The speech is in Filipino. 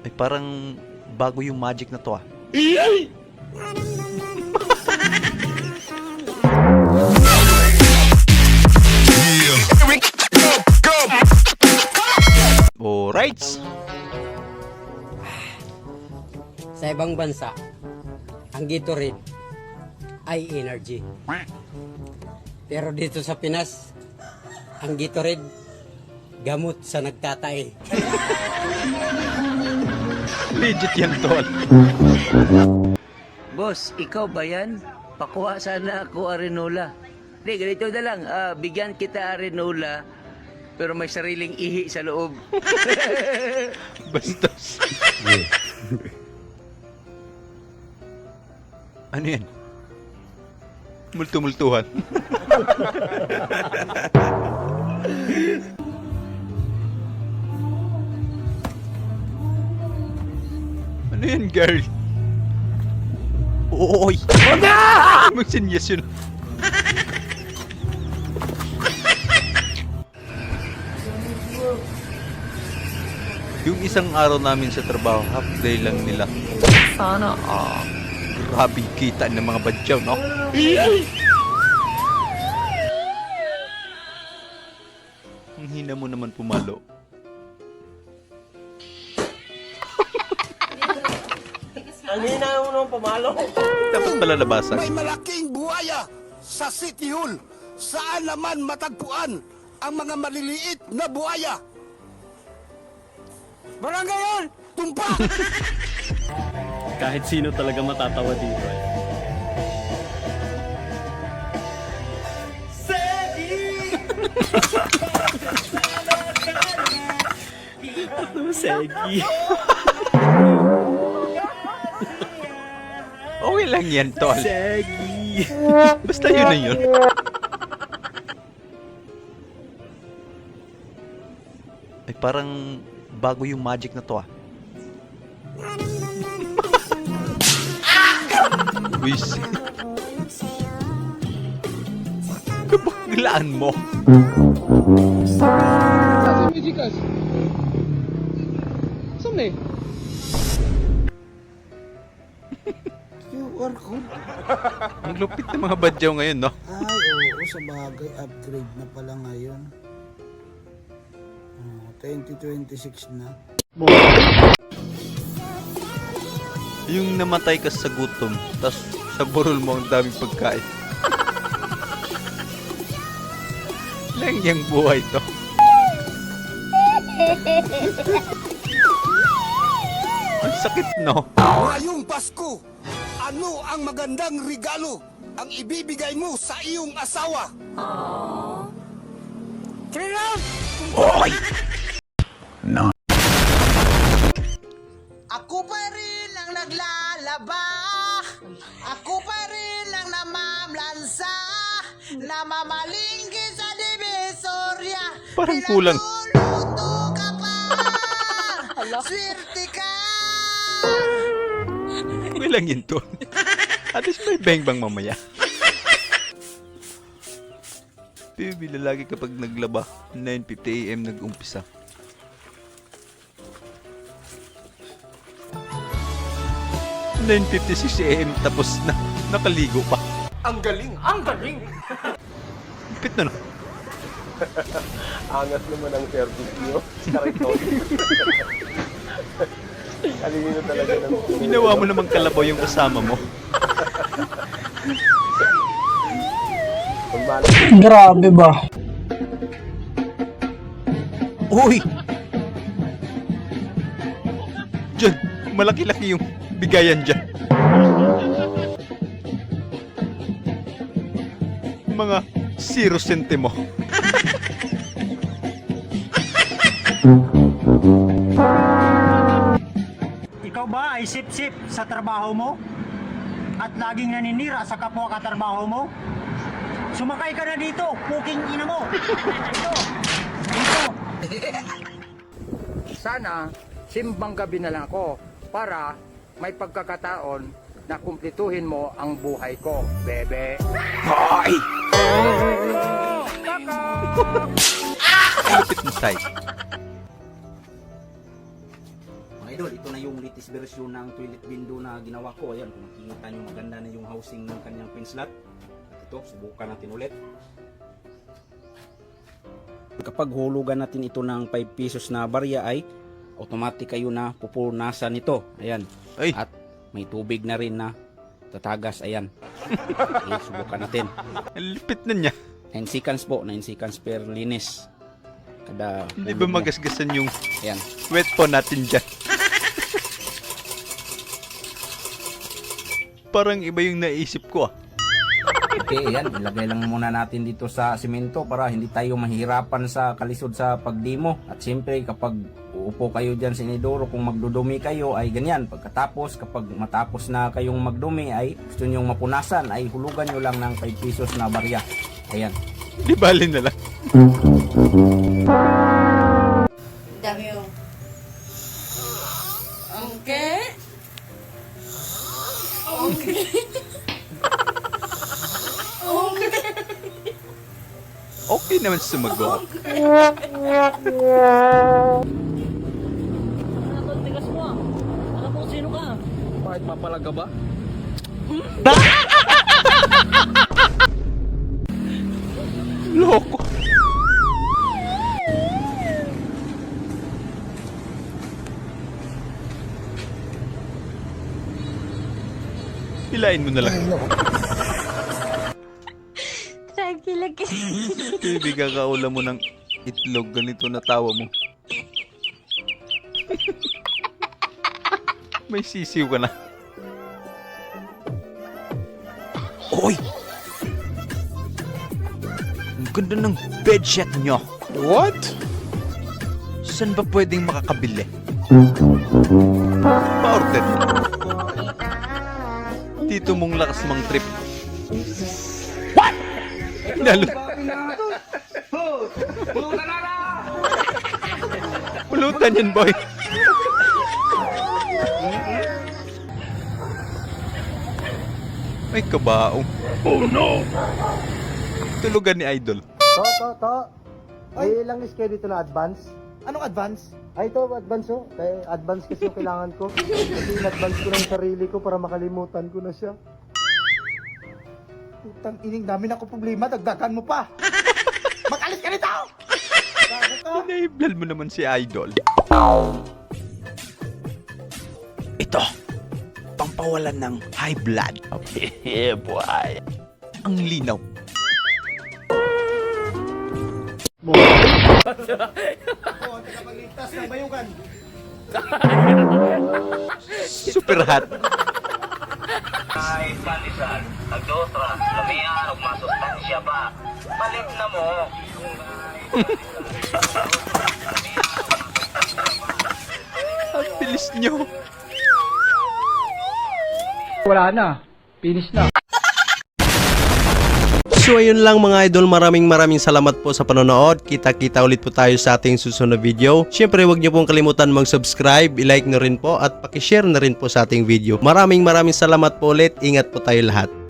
Ay parang bago yung magic na to ah. Alright. Sa ibang bansa, ang Gatorade ay energy. Pero dito sa Pinas, ang Gatorade, gamot sa nagtatay. Legit yan tol. Boss, ikaw ba yan? Pakuha sana ako arenola. Hindi, ganito na lang. Bigyan kita arenola, pero may sariling ihi sa loob. Bastos. Ano yan? Multo-multuhan. Ano yan, girl? Oy! Magsinyas yun. Yung isang araw namin sa trabaho, half day lang nila. Sana, grabe kita ng mga badyaw, no? Ang hina mo naman pumalo. Ang hina mo nung pumalo. Dapat palalabasan. May malaking buhaya sa City Hall. Saan naman matagpuan ang mga maliliit na buhaya? Barangay yun! Tumpa! Kahit sino talaga matatawa dito eh. Segi! Okay lang yan, tol. Segi! Basta yun na yun. Ay parang bago yung magic na to ah. Wish. Kabaklaan mo. QR code? Ang lupit ng mga badyaw ngayon, no? Ay, oo, sa bagay, upgrade na pala ngayon. 2026 na. Yung namatay ka sa gutom, tas sa burol mo ang daming pagkain. Lang yung buhay to. Ang sakit, no? Ngayong Pasko, ano ang magandang regalo ang ibibigay mo sa iyong asawa? Oy! Ako pa rin ang naglalaba. Ako pa rin ang namamlansa. Namamalingki sa Divisoria. Parang kulang. Pinaguluto ka pa. Swerte ka. Okay lang yun, tol. At least may bang-bang mamaya. Bibili lagi kapag naglaba. 9:50 AM nag-umpisa. $9:56 AM tapos na. Nakaligo pa. Ang galing! Ang galing! Pit na no. Angas naman ang service nyo. Karito. Alingin talaga ng... Ginawa mo namang kalabaw yung kasama mo. Grabe ba? Uy! Diyan, malaki-laki yung bigayan dyan. Mga 0 sentimo. Ikaw ba ay sip-sip sa trabaho mo? At laging naninira sa kapwa katrabaho mo? Sumakay ka na dito, puking ina mo! Dito! Dito! Sana simbang gabi na lang ako para may pagkakataon na kumplituhin mo ang buhay ko, bebe. Ay! Kapit mo tayo. Mga idol, ito na latest version ng toilet window na ginawa ko. Ayan, kung makikita nyo, maganda na yung housing ng kanyang pin slot. At ito, subukan natin ulit. Kapag hulugan natin ito ng 5 pesos na barya ay automatic kayo na pupunasan nito. Ayan. Ay. At may tubig na rin na tatagas. Ayan. Okay, subukan natin. Ang lipit na niya. 9 seconds po. 9 seconds per linis. Kada Hindi ba hulog niya. magasgasan yung Ayan. wet po natin dyan? Parang iba yung naisip ko ah. Okay, ayan. Ilagay lang muna natin dito sa simento para hindi tayo mahirapan sa kalisod sa pagdimo. At siyempre, kapag uupo kayo dyan sa inidoro, kung magdudumi kayo ay ganyan. Pagkatapos, kapag matapos na kayong magdumi ay gusto nyong mapunasan, ay hulugan nyo lang ng 5 pesos na barya. Ayan. Di bali na lang. Dami yun. Okay. Okay naman sumagot. Bakit mapalaga ba? Loko. Hilain mo na lang. Kaibigan ka ulam mo ng itlog, ganito na tawa mo. May sisiw ka na. Hoy! Ang ganda ng bedsheet nyo. What? Saan ba pwedeng makakabili? Pa-order. Dito mong lakas mang trip. What? Lalo. Pulutan yan, boy. May kabaong. Oh no! Tulugan ni Idol. Ay, ilang iskay dito na advance? Anong advance? Ay, ito, advance oh. Kaya advance kasi yung kailangan ko. Kasi in-advance ko ng sarili ko para makalimutan ko na siya. Putang ining, dami na ko problema, dagdagan mo pa. Mag-alis ka nito! Bago ka! Enable mo naman si Idol. Ito, pampawalan ng high blood. Yeah, boy. Ang linaw. Tagapagligtas ng bayugan. Super hot. Ay, panisan, nagdotra, lamihan, ug masustansya ba? Balik na mo. Ang bilis nyo. Wala na. Finish na. So ayun lang mga idol, maraming salamat po sa panonood. Kita-kita ulit po tayo sa ating susunod na video. Syempre huwag niyo pong kalimutan mag-subscribe, i-like nyo rin po at pakishare na rin po sa ating video. Maraming salamat po ulit. Ingat po tayo lahat.